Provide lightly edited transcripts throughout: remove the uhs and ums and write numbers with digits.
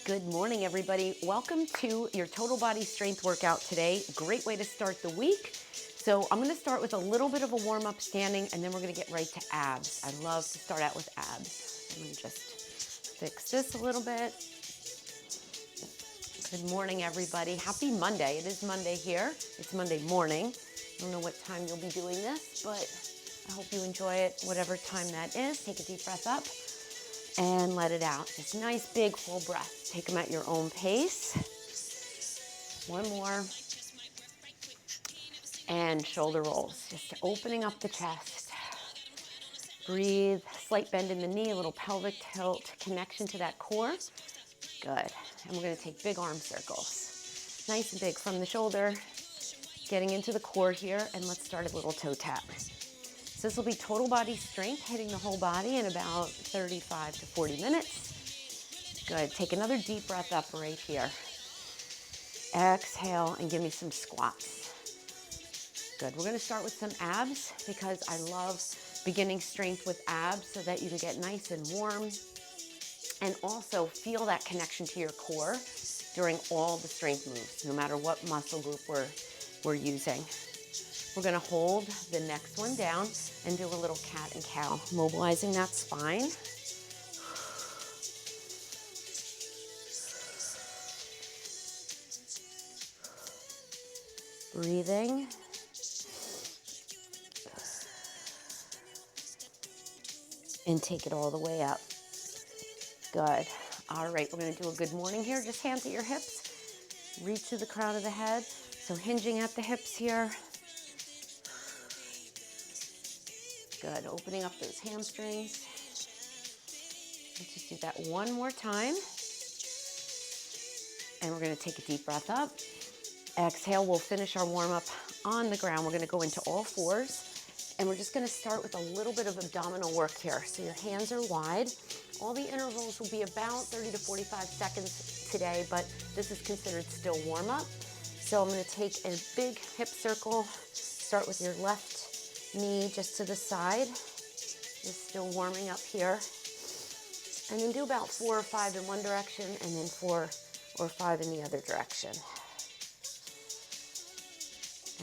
Good morning, everybody. Welcome to your total body strength workout today. Great way to start the week. So I'm going to start with a little bit of a warm up standing, and then we're going to get right to abs. I love to start out with abs. I'm going to just fix this a little bit. Good morning, everybody. Happy Monday. It is Monday here. It's Monday morning. I don't know what time you'll be doing this, but I hope you enjoy it, whatever time that is. Take a deep breath up and let it out. Just nice, big, full breath. Take them at your own pace. One more. And shoulder rolls. Just opening up the chest. Breathe. Slight bend in the knee, a little pelvic tilt, connection to that core. Good. And we're going to take big arm circles. Nice and big from the shoulder. Getting into the core here, and let's start a little toe tap. So this will be total body strength, hitting the whole body in about 35 to 40 minutes. Good. Take another deep breath up right here. Exhale and give me some squats. Good. We're going to start with some abs because I love beginning strength with abs so that you can get nice and warm and also feel that connection to your core during all the strength moves, no matter what muscle group we're using. We're going to hold the next one down and do a little cat and cow, mobilizing that spine. Breathing. And take it all the way up. Good. All right, we're going to do a good morning here. Just hands at your hips. Reach to the crown of the head. So hinging at the hips here. Good. Opening up those hamstrings. Let's just do that one more time. And we're going to take a deep breath up. Exhale. We'll finish our warm-up on the ground. We're going to go into all fours. And we're just going to start with a little bit of abdominal work here. So your hands are wide. All the intervals will be about 30 to 45 seconds today, but this is considered still warm-up. So I'm going to take a big hip circle. Start with your left knee just to the side. Just still warming up here. And then do about 4 or 5 in one direction and then 4 or 5 in the other direction.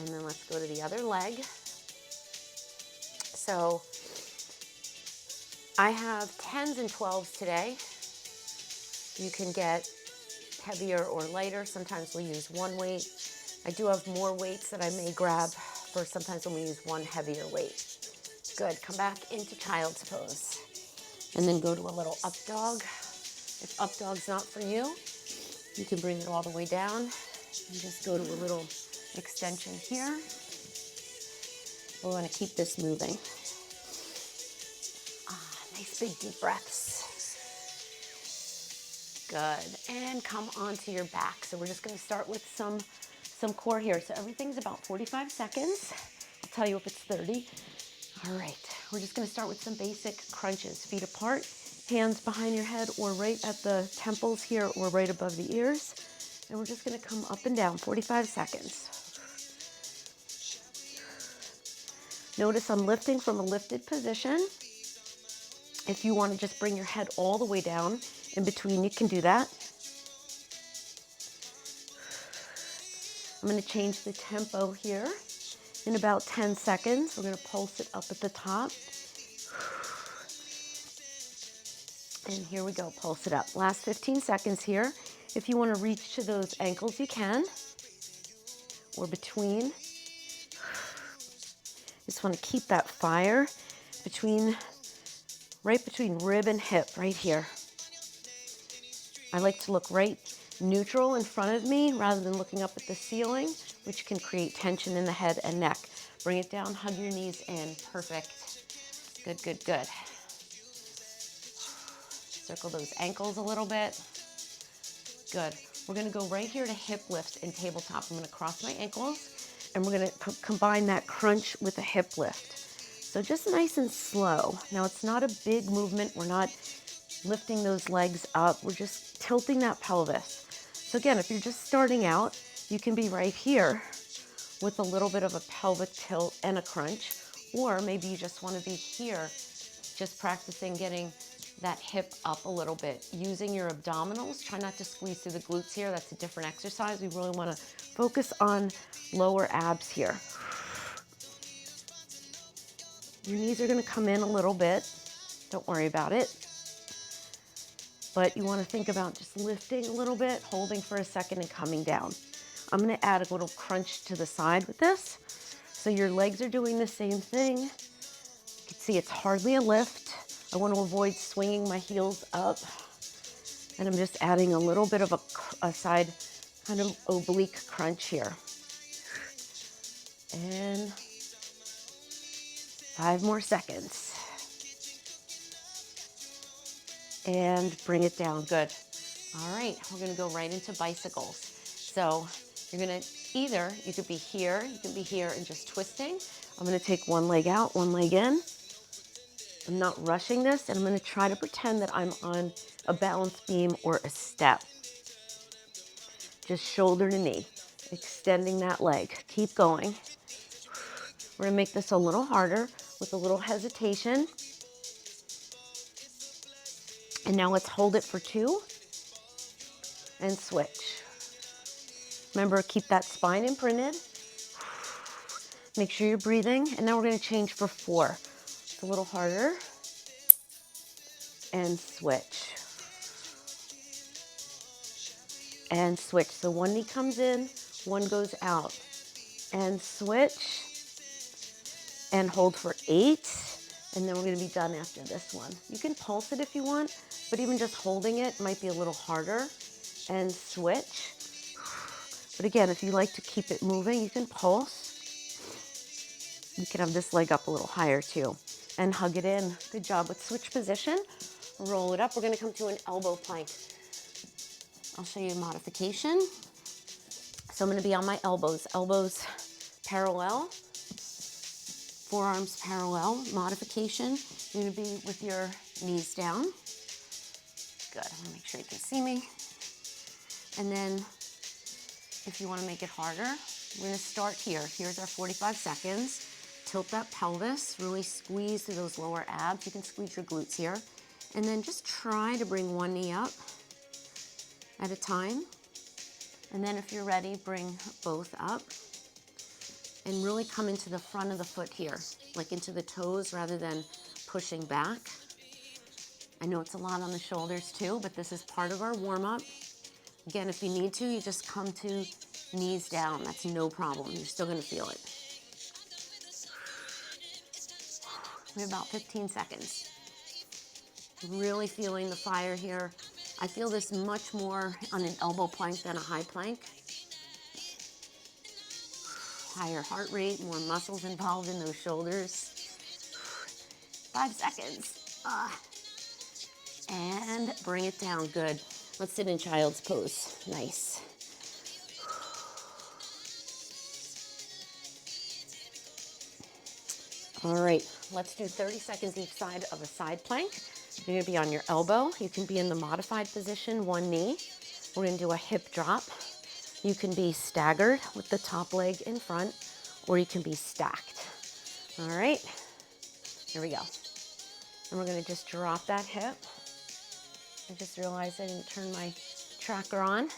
And then let's go to the other leg. So I have 10s and 12s today. You can get heavier or lighter. Sometimes we'll use one weight. I do have more weights that I may grab for sometimes when we use one heavier weight. Good. Come back into child's pose. And then go to a little up dog. If up dog's not for you, you can bring it all the way down and just go to a little extension here. We want to keep this moving. Nice big deep breaths. Good. And come onto your back. So we're just going to start with some core here. So everything's about 45 seconds. I'll tell you if it's 30. All right. We're just going to start with some basic crunches. Feet apart, hands behind your head or right at the temples here or right above the ears. And we're just going to come up and down 45 seconds. Notice I'm lifting from a lifted position. If you want to just bring your head all the way down in between, you can do that. I'm going to change the tempo here in about 10 seconds. We're going to pulse it up at the top. And here we go, pulse it up. Last 15 seconds here. If you want to reach to those ankles, you can. Or between. Just want to keep that fire right between rib and hip, right here. I like to look right neutral in front of me rather than looking up at the ceiling, which can create tension in the head and neck. Bring it down, hug your knees in. Perfect. Good, good, good. Circle those ankles a little bit. Good. We're going to go right here to hip lift and tabletop. I'm going to cross my ankles. And we're going to combine that crunch with a hip lift. So just nice and slow. Now it's not a big movement. We're not lifting those legs up. We're just tilting that pelvis. So again, if you're just starting out, you can be right here with a little bit of a pelvic tilt and a crunch. Or maybe you just want to be here, just practicing getting that hip up a little bit using your abdominals. Try not to squeeze through the glutes here. That's a different exercise. We really want to focus on lower abs here. Your knees are going to come in a little bit. Don't worry about it. But you want to think about just lifting a little bit, holding for a second, and coming down. I'm going to add a little crunch to the side with this. So your legs are doing the same thing. You can see it's hardly a lift. I want to avoid swinging my heels up. And I'm just adding a little bit of a side kind of oblique crunch here. And 5 more seconds. And bring it down, good. All right, we're gonna go right into bicycles. So you're gonna you could be here, you can be here and just twisting. I'm gonna take one leg out, one leg in. I'm not rushing this, and I'm gonna try to pretend that I'm on a balance beam or a step. Just shoulder to knee, extending that leg. Keep going. We're gonna make this a little harder with a little hesitation. And now let's hold it for 2 and switch. Remember, keep that spine imprinted. Make sure you're breathing. And now we're gonna change for 4. It's a little harder. And switch. And switch. So one knee comes in, one goes out. And switch. And hold for 8. And then we're gonna be done after this one. You can pulse it if you want, but even just holding it might be a little harder. And switch. But again, if you like to keep it moving, you can pulse. You can have this leg up a little higher too. And hug it in. Good job. Let's switch position. Roll it up. We're gonna come to an elbow plank. I'll show you a modification. So I'm gonna be on my elbows. Elbows parallel. Forearms parallel. Modification. You're gonna be with your knees down. Good. I wanna make sure you can see me. And then if you want to make it harder, we're going to start here. Here's our 45 seconds. Tilt that pelvis, really squeeze through those lower abs. You can squeeze your glutes here. And then just try to bring one knee up at a time. And then if you're ready, bring both up. And really come into the front of the foot here, like into the toes rather than pushing back. I know it's a lot on the shoulders too, but this is part of our warm-up. Again, if you need to, you just come to knees down. That's no problem. You're still going to feel it. We have about 15 seconds. Really feeling the fire here. I feel this much more on an elbow plank than a high plank. Higher heart rate, more muscles involved in those shoulders. 5 seconds. And bring it down. Good. Let's sit in child's pose. Nice. All right, let's do 30 seconds each side of a side plank. You're gonna be on your elbow. You can be in the modified position, one knee. We're gonna do a hip drop. You can be staggered with the top leg in front, or you can be stacked. All right, here we go. And we're gonna just drop that hip. I just realized I didn't turn my tracker on.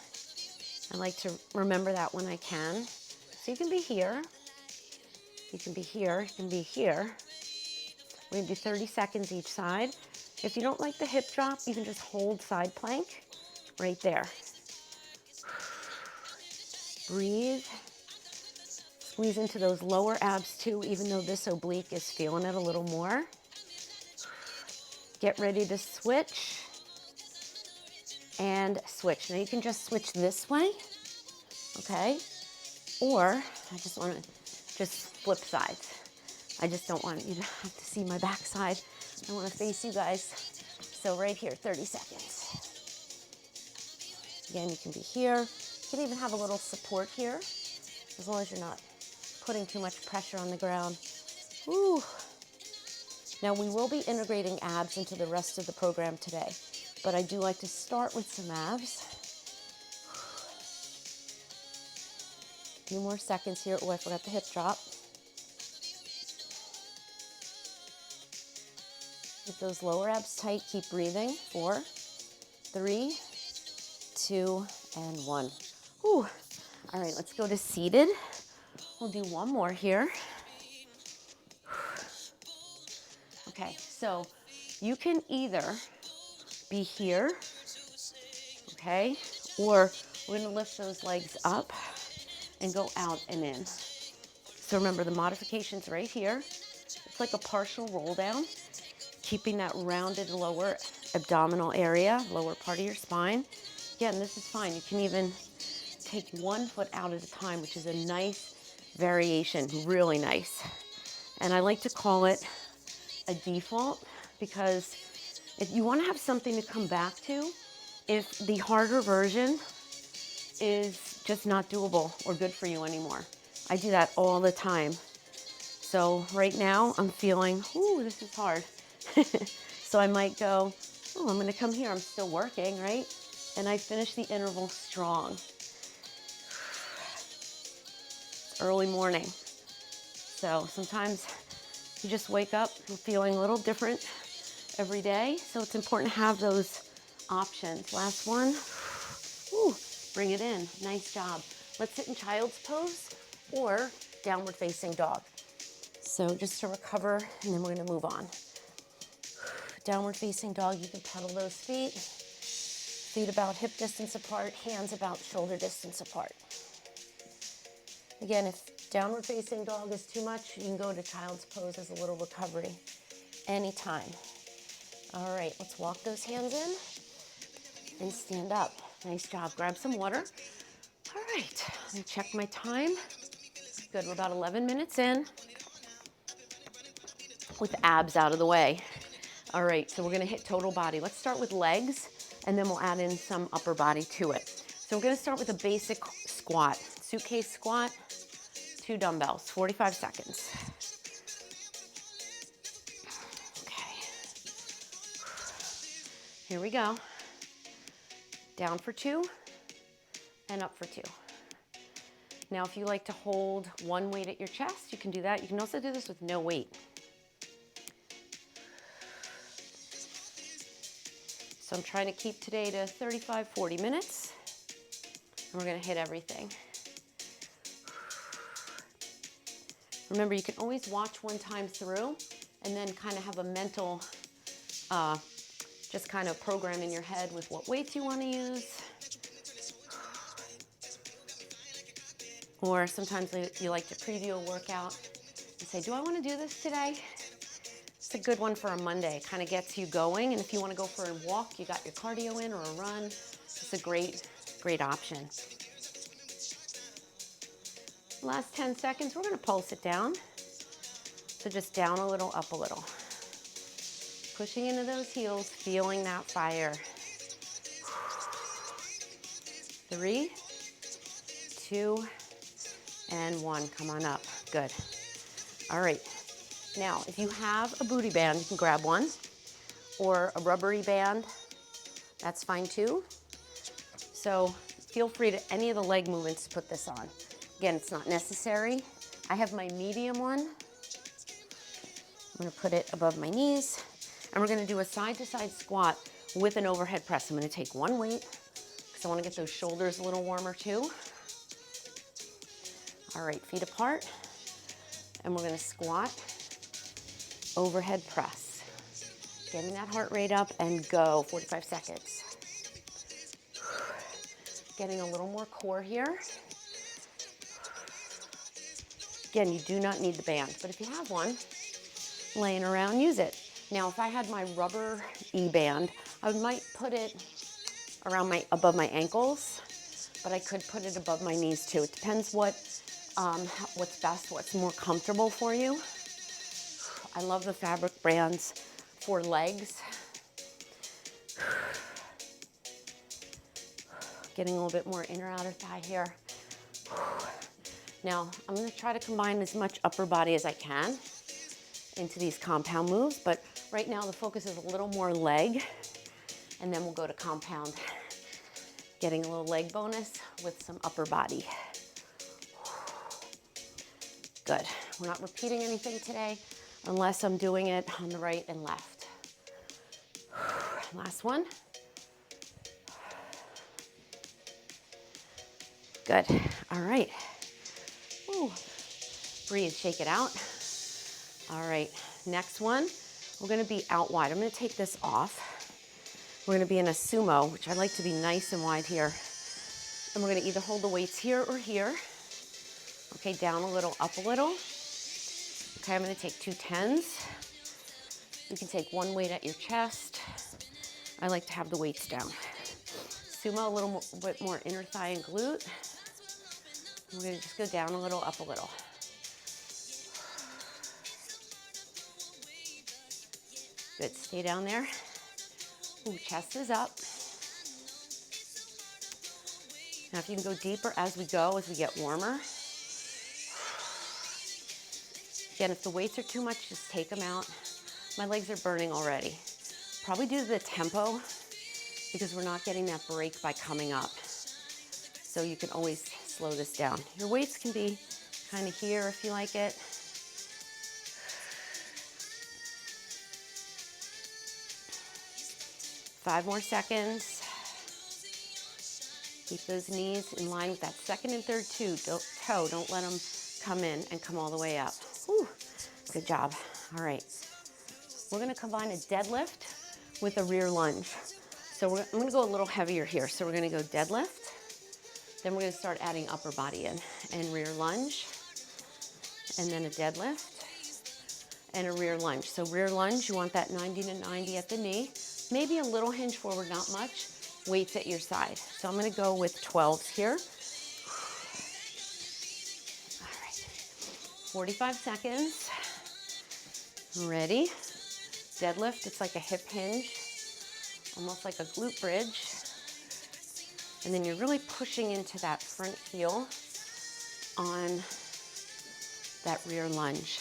I like to remember that when I can. So you can be here, you can be here, you can be here. We're gonna do 30 seconds each side. If you don't like the hip drop, you can just hold side plank right there. Breathe. Squeeze into those lower abs too, even though this oblique is feeling it a little more. Get ready to switch. And switch. Now you can just switch this way, okay? Or I just want to just flip sides. I just don't want you to have to see my backside. I want to face you guys. So right here, 30 seconds. Again, you can be here. You can even have a little support here, as long as you're not putting too much pressure on the ground. Woo. Now we will be integrating abs into the rest of the program today, but I do like to start with some abs. A few more seconds here. Oh, I forgot the hip drop. Keep those lower abs tight. Keep breathing. 4, 3, 2, and 1. Whew. All right, let's go to seated. We'll do one more here. Okay, so you can either be here, okay, or we're gonna lift those legs up and go out and in. So remember, the modification's right here. It's like a partial roll down, keeping that rounded lower abdominal area, lower part of your spine. Again, this is fine. You can even take one foot out at a time, which is a nice variation, really nice. And I like to call it a default because if you want to have something to come back to, if the harder version is just not doable or good for you anymore. I do that all the time. So right now I'm feeling, ooh, this is hard. So I might go, oh, I'm gonna come here, I'm still working, right? And I finish the interval strong. It's early morning. So sometimes you just wake up and feeling a little different every day. So it's important to have those options. Last one. Ooh, bring it in. Nice job. Let's sit in child's pose or downward facing dog. So just to recover, and then we're going to move on. Downward facing dog, you can pedal those feet. Feet about hip distance apart, hands about shoulder distance apart. Again, if downward facing dog is too much, you can go to child's pose as a little recovery anytime. All right, let's walk those hands in and stand up. Nice job. Grab some water. All right, let me check my time. Good, we're about 11 minutes in with abs out of the way. All right, so we're gonna hit total body. Let's start with legs, and then we'll add in some upper body to it. So we're gonna start with a basic squat. Suitcase squat, 2 dumbbells, 45 seconds. Okay. Here we go. Down for 2 and up for 2. Now, if you like to hold one weight at your chest, you can do that. You can also do this with no weight. So I'm trying to keep today to 35, 40 minutes, and we're gonna hit everything. Remember, you can always watch one time through and then kind of have a mental, just kind of program in your head with what weights you wanna use. Or sometimes you like to preview a workout and say, do I wanna do this today? It's a good one for a Monday. It kind of gets you going. And if you want to go for a walk, you got your cardio in, or a run, it's a great, great option. Last 10 seconds, we're going to pulse it down. So just down a little, up a little. Pushing into those heels, feeling that fire. 3, 2, and 1. Come on up. Good. All right. Now, if you have a booty band, you can grab one, or a rubbery band, that's fine too. So feel free to any of the leg movements to put this on. Again, it's not necessary. I have my medium one. I'm gonna put it above my knees, and we're gonna do a side-to-side squat with an overhead press. I'm gonna take one weight, because I wanna get those shoulders a little warmer too. All right, feet apart, and we're gonna squat, overhead press. Getting that heart rate up and go, 45 seconds. Getting a little more core here. Again, you do not need the band, but if you have one laying around, use it. Now, if I had my rubber E-band, I might put it around above my ankles, but I could put it above my knees too. It depends what's best, what's more comfortable for you. I love the fabric bands for legs. Getting a little bit more inner outer thigh here. Now, I'm gonna try to combine as much upper body as I can into these compound moves, but right now the focus is a little more leg, and then we'll go to compound. Getting a little leg bonus with some upper body. Good. We're not repeating anything today unless I'm doing it on the right and left. Last one. Good. All right. Ooh. Breathe, shake it out. All right, next one, we're gonna be out wide. I'm gonna take this off. We're gonna be in a sumo, which I like to be nice and wide here. And we're gonna either hold the weights here or here. Okay, down a little, up a little. Okay, I'm gonna take 2 10s. You can take one weight at your chest. I like to have the weights down. Sumo, a little bit more inner thigh and glute. We're gonna just go down a little, up a little. Good, stay down there. Ooh, chest is up. Now if you can go deeper as we go, as we get warmer. Again, if the weights are too much, just take them out. My legs are burning already. Probably due to the tempo, because we're not getting that break by coming up. So you can always slow this down. Your weights can be kind of here if you like it. 5 more seconds. Keep those knees in line with that second and third toe. Don't let them come in and come all the way up. Whew. Good job. All right. We're gonna combine a deadlift with a rear lunge. So I'm gonna go a little heavier here. So we're gonna go deadlift. Then we're gonna start adding upper body in. And rear lunge. And then a deadlift. And a rear lunge. So rear lunge, you want that 90 to 90 at the knee. Maybe a little hinge forward, not much. Weights at your side. So I'm gonna go with 12s here. All right, 45 seconds. Ready? Deadlift, it's like a hip hinge, almost like a glute bridge. And then you're really pushing into that front heel on that rear lunge.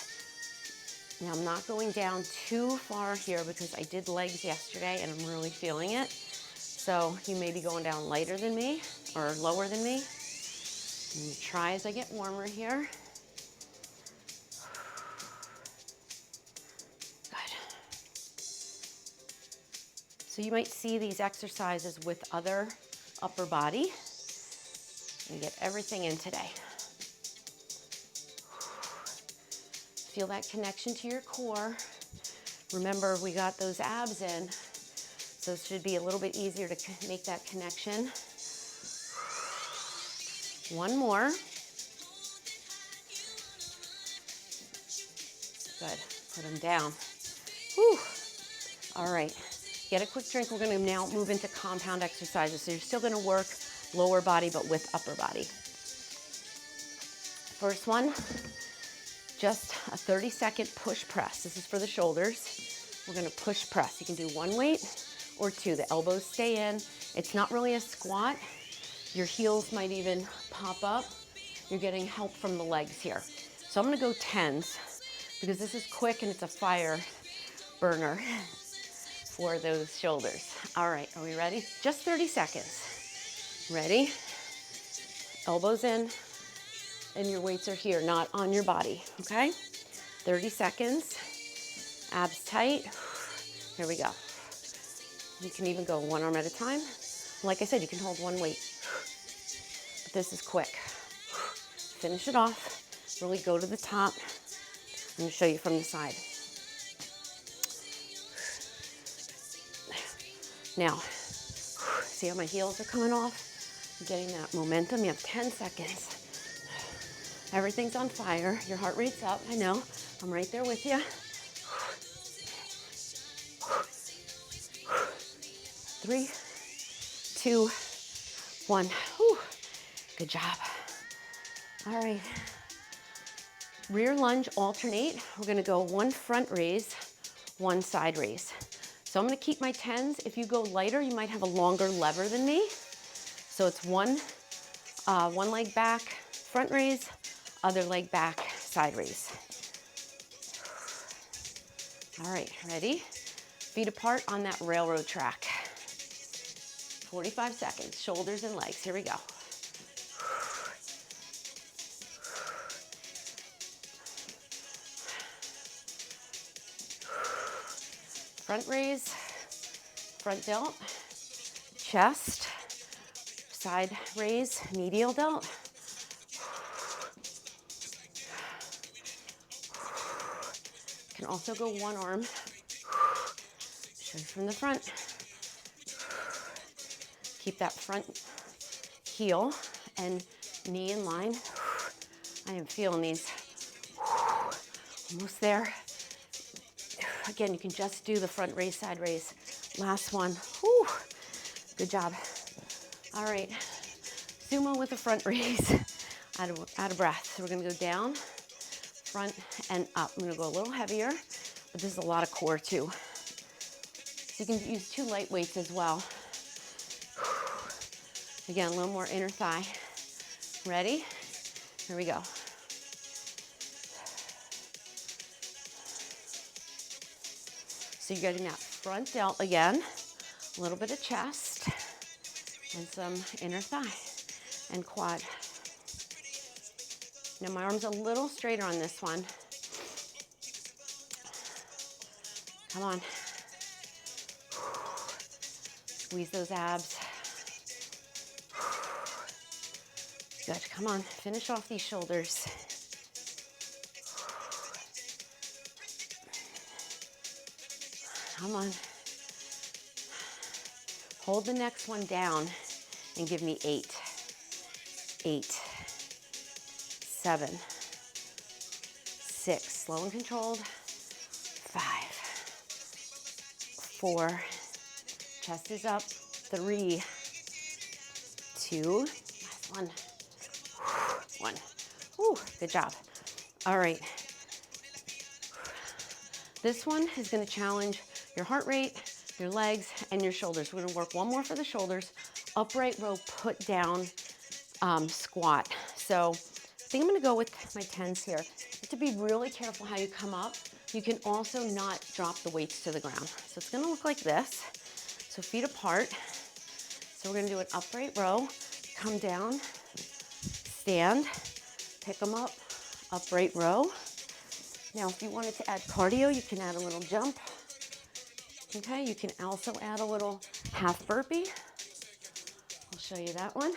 Now I'm not going down too far here because I did legs yesterday and I'm really feeling it. So you may be going down lighter than me or lower than me. And try as I get warmer here. Good. So you might see these exercises with other upper body and get everything in today. Feel that connection to your core. Remember, we got those abs in, so it should be a little bit easier to make that connection. One more. Good. Put them down. Whew. All right. Get a quick drink. We're going to now move into compound exercises. So you're still going to work lower body, but with upper body. First one, just a 30-second push press. This is for the shoulders. We're going to push press. You can do one weight or two. The elbows stay in. It's not really a squat. Your heels might even pop up. You're getting help from the legs here. So I'm going to go 10s because this is quick and it's a fire burner for those shoulders. All right, are we ready? Just 30 seconds. Ready? Elbows in. And your weights are here, not on your body, okay? 30 seconds, abs tight. Here we go. You can even go one arm at a time. Like I said, you can hold one weight. But this is quick. Finish it off. Really go to the top. I'm gonna show you from the side. Now, see how my heels are coming off? I'm getting that momentum. You have 10 seconds. Everything's on fire. Your heart rate's up. I know. I'm right there with you. 3, 2, 1. Whew. Good job. All right. Rear lunge, alternate. We're going to go one front raise, one side raise. So I'm going to keep my 10s. If you go lighter, you might have a longer lever than me. So it's one leg back, front raise, other leg back, side raise. All right, ready? Feet apart on that railroad track. 45 seconds, shoulders and legs. Here we go. Front raise, front delt, chest, side raise, medial delt. Can also go one arm. Show you from the front. Keep that front heel and knee in line. I am feeling these. Almost there. Again, you can just do the front raise, side raise. Last one. Whew. Good job. All right. Sumo with a front raise. Out of breath. So we're going to go down, front, and up. I'm going to go a little heavier, but this is a lot of core too. So you can use 2 light weights as well. Again, a little more inner thigh. Ready? Here we go. So you're getting that front delt again, a little bit of chest, and some inner thigh and quad. Now my arm's a little straighter on this one. Come on. Squeeze those abs. Good, come on, finish off these shoulders. Come on. Hold the next one down and give me 8. 8, 7, 6, slow and controlled. 5, 4, chest is up. 3, 2, last one. 1. Whew, good job. All right. This one is going to challenge your heart rate, your legs, and your shoulders. We're going to work one more for the shoulders. Upright row, put down, squat. So I think I'm going to go with my 10s here. You have to be really careful how you come up. You can also not drop the weights to the ground. So it's going to look like this. So feet apart. So we're going to do an upright row. Come down, stand, pick them up, upright row. Now, if you wanted to add cardio, you can add a little jump. Okay, you can also add a little half burpee. I'll show you that one.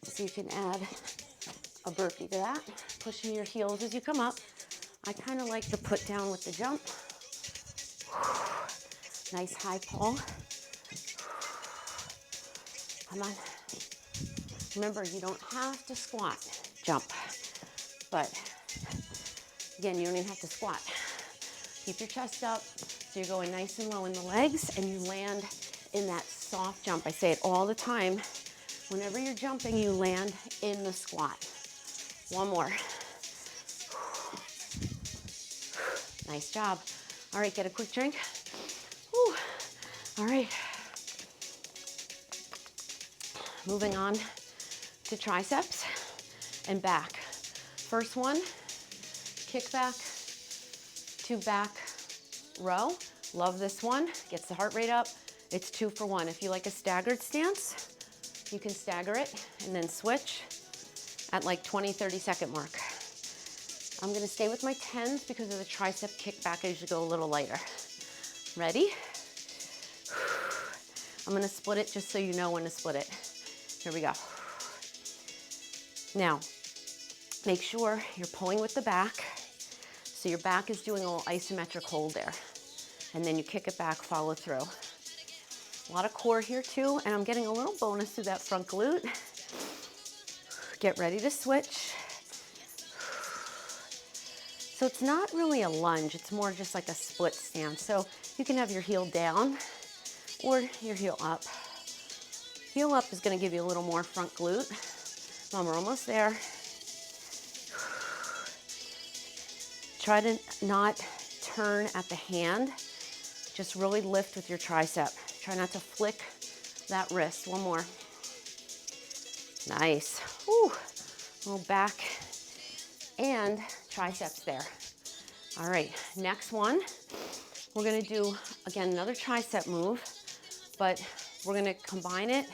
So you can add a burpee to that, pushing your heels as you come up. I kind of like the put down with the jump. Nice high pull. Come on. Remember, you don't have to squat, jump, but again, you don't even have to squat. Keep your chest up, so you're going nice and low in the legs, and you land in that soft jump. I say it all the time. Whenever you're jumping, you land in the squat. One more. Nice job. All right, get a quick drink. Whew. All right. Moving on to triceps and back. First one, kick back to back row. Love this one, gets the heart rate up. It's 2 for 1. If you like a staggered stance, you can stagger it and then switch at like 20-30 second mark. I'm gonna stay with my 10s because of the tricep kick back. I usually go a little lighter. Ready? I'm gonna split it just so you know when to split it. Here we go. Now, make sure you're pulling with the back. So your back is doing a little isometric hold there. And then you kick it back, follow through. A lot of core here too, and I'm getting a little bonus through that front glute. Get ready to switch. So it's not really a lunge, it's more just like a split stance. So you can have your heel down or your heel up. Heel up is gonna give you a little more front glute. Mom, we're almost there. Try to not turn at the hand. Just really lift with your tricep. Try not to flick that wrist. One more. Nice. Whew. A little back and triceps there. All right, next one. We're gonna do, again, another tricep move, but we're gonna combine it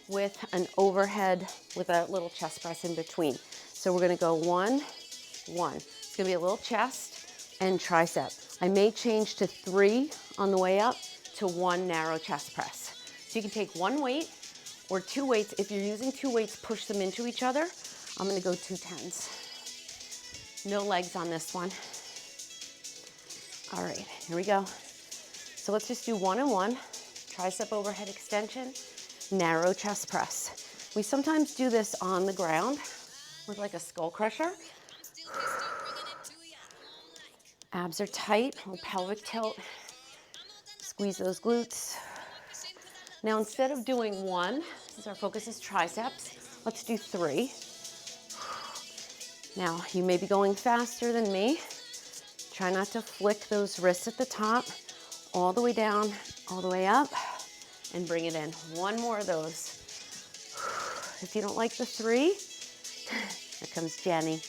with an overhead with a little chest press in between. So we're gonna go 1, 1. It's gonna be a little chest and tricep. I may change to 3 on the way up to one narrow chest press. So you can take one weight or two weights. If you're using two weights, push them into each other. I'm gonna go 2 10s. No legs on this one. All right, here we go. So let's just do 1 and 1. Tricep overhead extension, narrow chest press. We sometimes do this on the ground with like a skull crusher. Abs are tight, little pelvic tilt. Squeeze those glutes. Now instead of doing 1, since our focus is triceps, let's do 3. Now you may be going faster than me. Try not to flick those wrists at the top, all the way down, all the way up, and bring it in. 1 more of those. If you don't like the 3, here comes Jenny.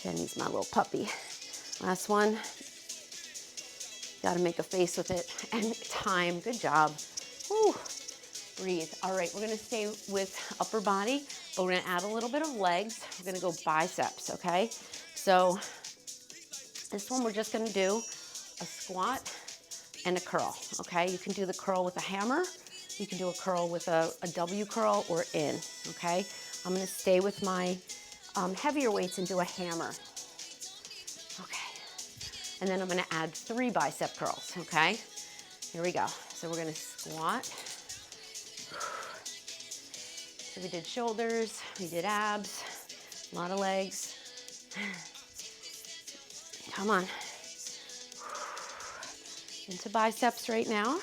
Jenny's my little puppy. Last one. Got to make a face with it. And time. Good job. Whew. Breathe. All right, we're going to stay with upper body, but we're going to add a little bit of legs. We're going to go biceps, okay? So this one we're just going to do a squat and a curl, okay? You can do the curl with a hammer. You can do a curl with a W curl or in, okay? I'm going to stay with my heavier weights and do a hammer. Okay. And then I'm going to add 3 bicep curls, okay? Here we go. So we're going to squat. So we did shoulders, we did abs, a lot of legs. Come on. Into biceps right now.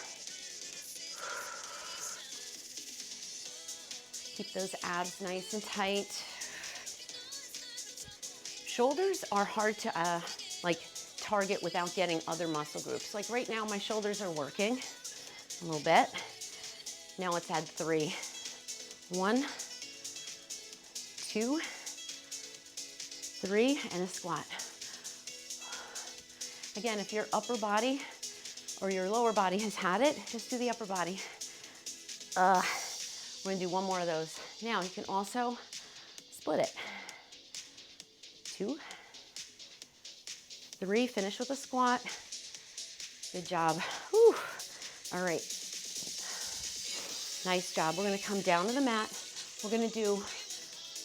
Keep those abs nice and tight. Shoulders are hard to target without getting other muscle groups. Like right now, my shoulders are working a little bit. Now let's add 3. 1, 2, 3, and a squat. Again, if your upper body or your lower body has had it, just do the upper body. We're gonna do 1 more of those. Now you can also split it. 2, 3, finish with a squat. Good job. Whew. All right. Nice job. We're gonna come down to the mat. We're gonna do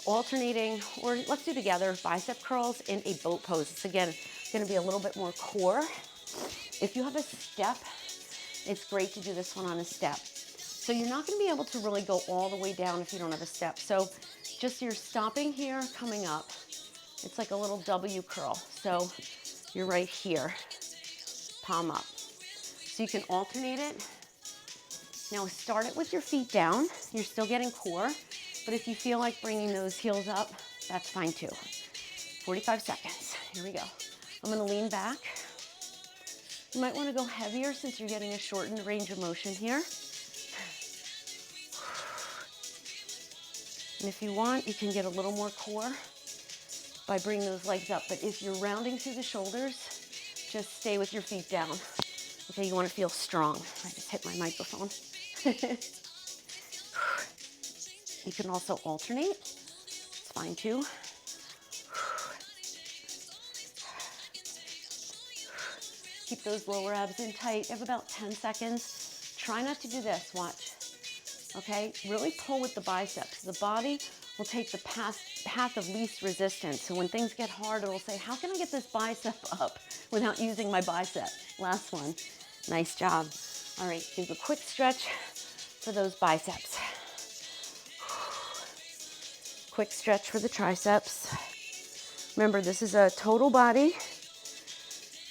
alternating, or let's do together, bicep curls in a boat pose. It's again gonna be a little bit more core. If you have a step, it's great to do this one on a step. So you're not gonna be able to really go all the way down if you don't have a step. So just you're stopping here, coming up. It's like a little W curl. So you're right here, palm up. So you can alternate it. Now start it with your feet down. You're still getting core, but if you feel like bringing those heels up, that's fine too. 45 seconds, here we go. I'm gonna lean back. You might wanna go heavier since you're getting a shortened range of motion here. And if you want, you can get a little more core by bringing those legs up. But if you're rounding through the shoulders, just stay with your feet down. Okay, you wanna feel strong. I just hit my microphone. You can also alternate, it's fine too. Keep those lower abs in tight. You have about 10 seconds. Try not to do this, watch. Okay, really pull with the biceps. The body will take the path of least resistance. So when things get hard, it'll say, how can I get this bicep up without using my bicep? Last one, nice job. All right, do a quick stretch for those biceps. Quick stretch for the triceps. Remember, this is a total body,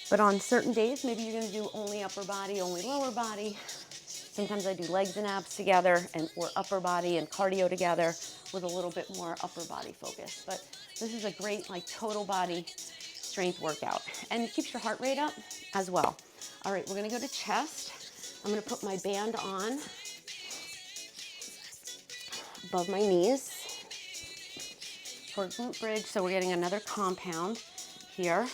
but on certain days, maybe you're gonna do only upper body, only lower body. Sometimes I do legs and abs together, or upper body and cardio together with a little bit more upper body focus. But this is a great total body strength workout, and it keeps your heart rate up as well. All right, we're gonna go to chest. I'm gonna put my band on above my knees for glute bridge. So we're getting another compound here.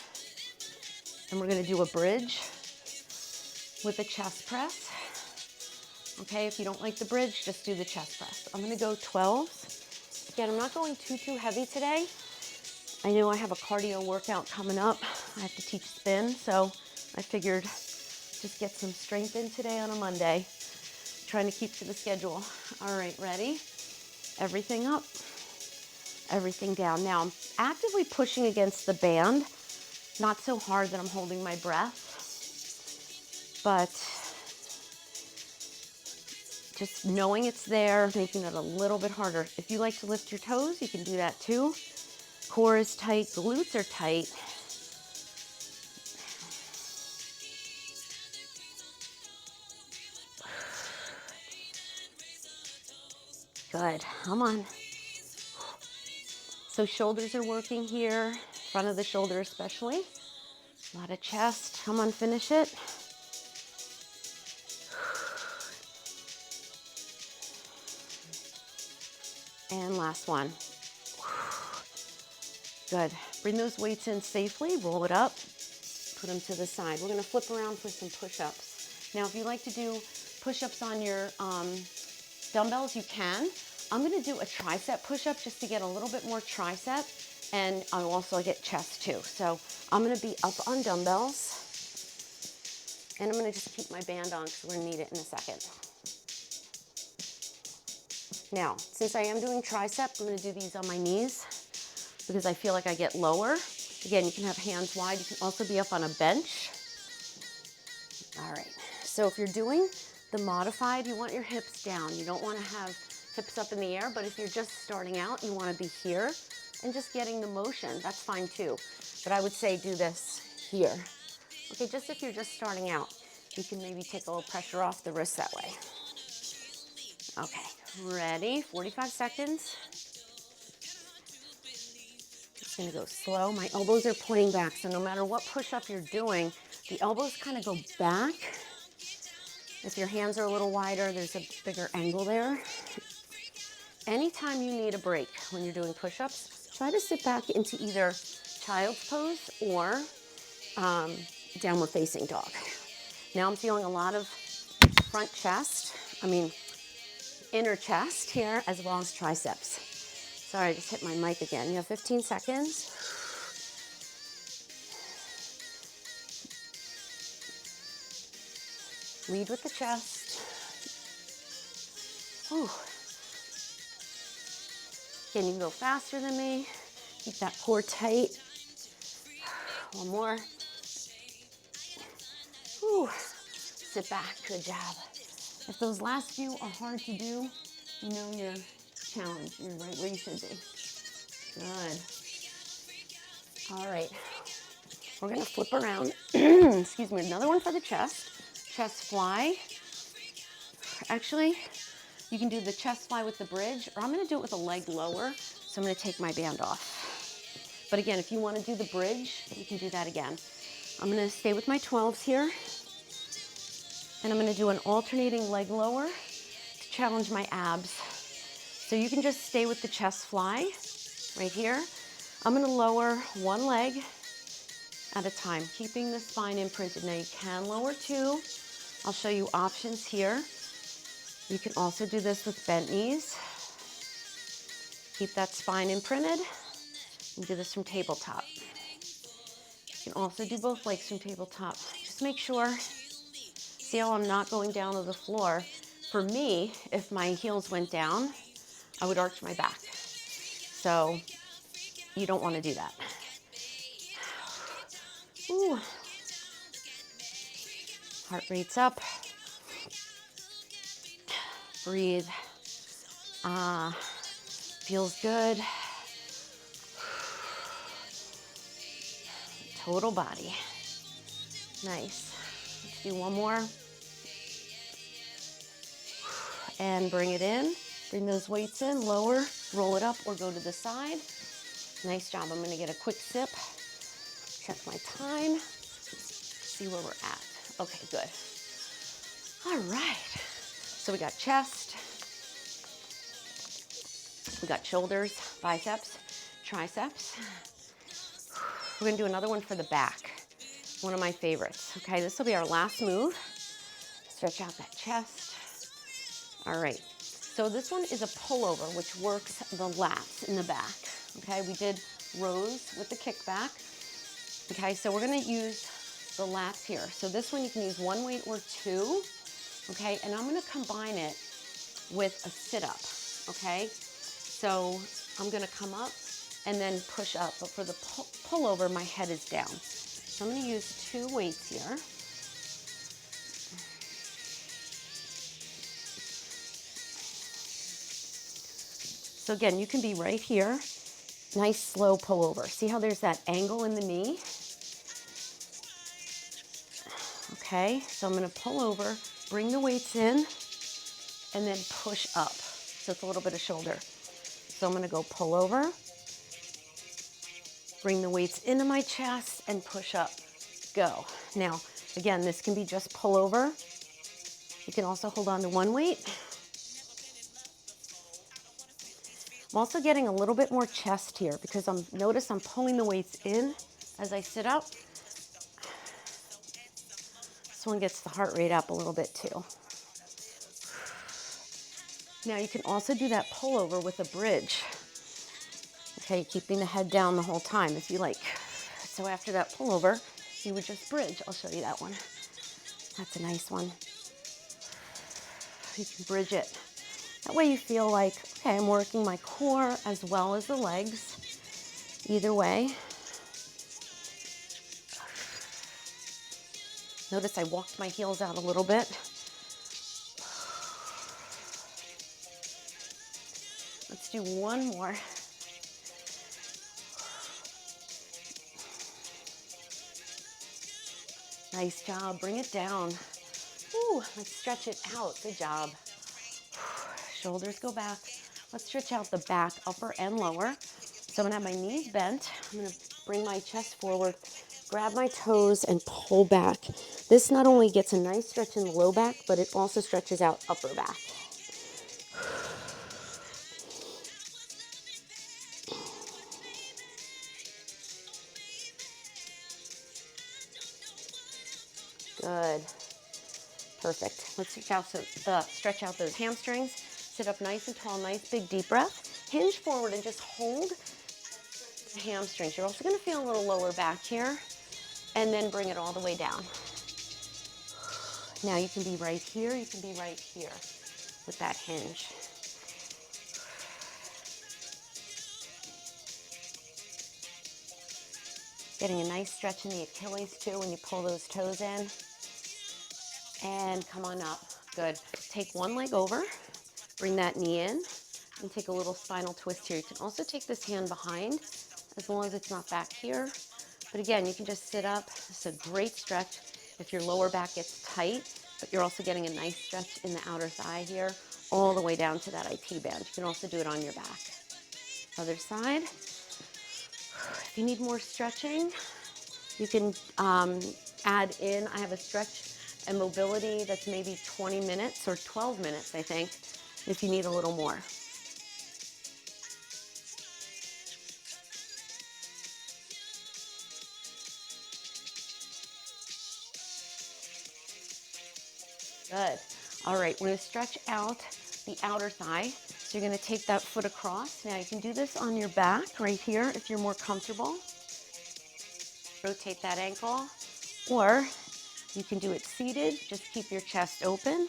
And we're gonna do a bridge with a chest press. Okay, if you don't like the bridge, just do the chest press. I'm gonna go 12s. Again, I'm not going too heavy today. I know I have a cardio workout coming up. I have to teach spin, so I figured just get some strength in today on a Monday. Trying to keep to the schedule. All right, ready? Everything up, everything down. Now I'm actively pushing against the band, not so hard that I'm holding my breath, but just knowing it's there, making it a little bit harder. If you like to lift your toes, you can do that too. Core is tight, glutes are tight. Good, come on. So shoulders are working here, front of the shoulder especially. A lot of chest, come on, finish it. And last one. Good. Bring those weights in safely, roll it up, put them to the side. We're gonna flip around for some push-ups. Now, if you like to do push-ups on your dumbbells, you can. I'm gonna do a tricep push-up just to get a little bit more tricep, and I'll also get chest too. So I'm gonna be up on dumbbells, and I'm gonna just keep my band on because we're gonna need it in a second. Now, since I am doing tricep, I'm gonna do these on my knees because I feel like I get lower. Again, you can have hands wide. You can also be up on a bench. All right, so if you're doing the modified, you want your hips down. You don't wanna have hips up in the air, but if you're just starting out, you wanna be here and just getting the motion. That's fine too. But I would say do this here. Okay, just if you're just starting out, you can maybe take a little pressure off the wrist that way. Okay, ready? 45 seconds. Just gonna go slow. My elbows are pointing back, so no matter what push-up you're doing, the elbows kind of go back. If your hands are a little wider, there's a bigger angle there. Anytime you need a break when you're doing push-ups, try to sit back into either child's pose or downward facing dog. Now I'm feeling a lot of inner chest here, as well as triceps. Sorry, I just hit my mic again. You have 15 seconds. Lead with the chest. Whew. Again, you can go faster than me. Keep that core tight. One more. Whew. Sit back, good job. If those last few are hard to do, you know you're challenged. You're right where you should be. Good. All right. We're gonna flip around. Excuse me, another one for the chest. Chest fly. Actually, you can do the chest fly with the bridge, or I'm gonna do it with a leg lower. So I'm gonna take my band off. But again, if you wanna do the bridge, you can do that again. I'm gonna stay with my 12s here. And I'm gonna do an alternating leg lower to challenge my abs. So you can just stay with the chest fly right here. I'm gonna lower one leg at a time, keeping the spine imprinted. Now you can lower two. I'll show you options here. You can also do this with bent knees. Keep that spine imprinted. And do this from tabletop. You can also do both legs from tabletop. Just make sure. See how I'm not going down to the floor? For me, if my heels went down, I would arch my back. So you don't want to do that. Ooh. Heart rate's up. Breathe. Feels good. Total body. Nice. Let's do one more. And bring it in. Bring those weights in, lower, roll it up, or go to the side. Nice job. I'm gonna get a quick sip. Check my time. See where we're at. Okay, good. All right. So we got chest. We got shoulders, biceps, triceps. We're gonna do another one for the back. One of my favorites. Okay, this will be our last move. Stretch out that chest. All right, so this one is a pullover, which works the lats in the back. Okay, we did rows with the kickback. Okay, so we're gonna use the lats here. So this one you can use one weight or two, okay? And I'm gonna combine it with a sit-up, okay? So I'm gonna come up and then push up, but for the pull over, my head is down. So I'm gonna use two weights here. So again, you can be right here. Nice slow pull over. See how there's that angle in the knee? Okay, so I'm gonna pull over, bring the weights in, and then push up. So it's a little bit of shoulder. So I'm gonna go pull over, bring the weights into my chest, and push up. Go. Now, again, this can be just pull over. You can also hold on to one weight. I'm also getting a little bit more chest here because notice I'm pulling the weights in as I sit up. This one gets the heart rate up a little bit too. Now you can also do that pull over with a bridge. Okay, keeping the head down the whole time if you like. So after that pull over, you would just bridge. I'll show you that one. That's a nice one. You can bridge it. That way you feel like, okay, I'm working my core as well as the legs. Either way. Notice I walked my heels out a little bit. Let's do one more. Nice job, bring it down. Ooh, let's stretch it out, good job. Shoulders go back. Let's stretch out the back, upper and lower. So I'm gonna have my knees bent. I'm gonna bring my chest forward, grab my toes and pull back. This not only gets a nice stretch in the low back, but it also stretches out upper back. Good. Perfect. Let's stretch out those hamstrings. Sit up nice and tall, nice big deep breath. Hinge forward and just hold the hamstrings. You're also going to feel a little lower back here, and then bring it all the way down. Now you can be right here, you can be right here with that hinge. Getting a nice stretch in the Achilles too when you pull those toes in. And come on up. Good. Take one leg over, bring that knee in, and take a little spinal twist here. You can also take this hand behind, as long as it's not back here. But again, you can just sit up. This is a great stretch if your lower back gets tight, but you're also getting a nice stretch in the outer thigh here, all the way down to that IT band. You can also do it on your back. Other side. If you need more stretching, you can add in, I have a stretch and mobility that's maybe 20 minutes or 12 minutes, I think, if you need a little more. Good. All right, we're gonna stretch out the outer thigh. So you're gonna take that foot across. Now you can do this on your back right here if you're more comfortable. Rotate that ankle, or you can do it seated. Just keep your chest open.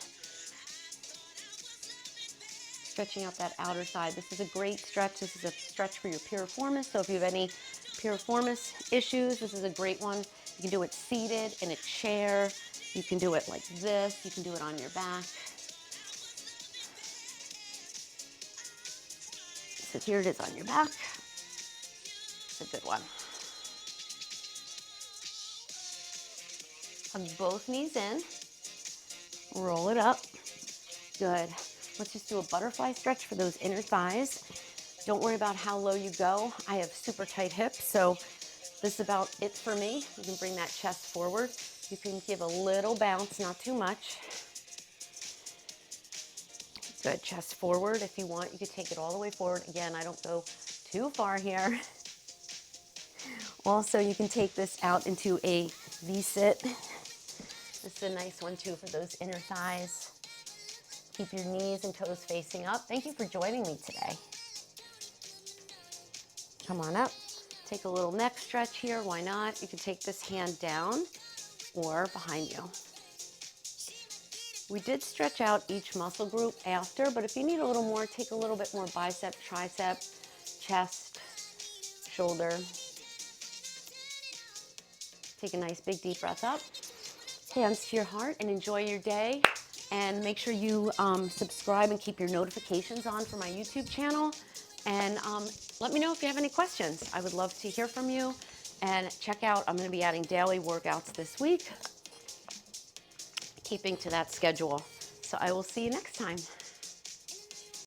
Stretching out that outer thigh. This is a great stretch. This is a stretch for your piriformis. So if you have any piriformis issues, this is a great one. You can do it seated in a chair. You can do it like this. You can do it on your back. So here it is on your back. It's a good one. Hug both knees in. Roll it up. Good. Let's just do a butterfly stretch for those inner thighs. Don't worry about how low you go. I have super tight hips, so this is about it for me. You can bring that chest forward. You can give a little bounce, not too much. Good, chest forward. If you want, you could take it all the way forward. Again, I don't go too far here. Also, you can take this out into a V-sit. This is a nice one too for those inner thighs. Keep your knees and toes facing up. Thank you for joining me today. Come on up. Take a little neck stretch here. Why not? You can take this hand down or behind you. We did stretch out each muscle group after, but if you need a little more, take a little bit more bicep, tricep, chest, shoulder. Take a nice big deep breath up, hands to your heart, and enjoy your day. And make sure you subscribe and keep your notifications on for my YouTube channel. And let me know if you have any questions. I would love to hear from you. And check out, I'm going to be adding daily workouts this week, keeping to that schedule. So I will see you next time.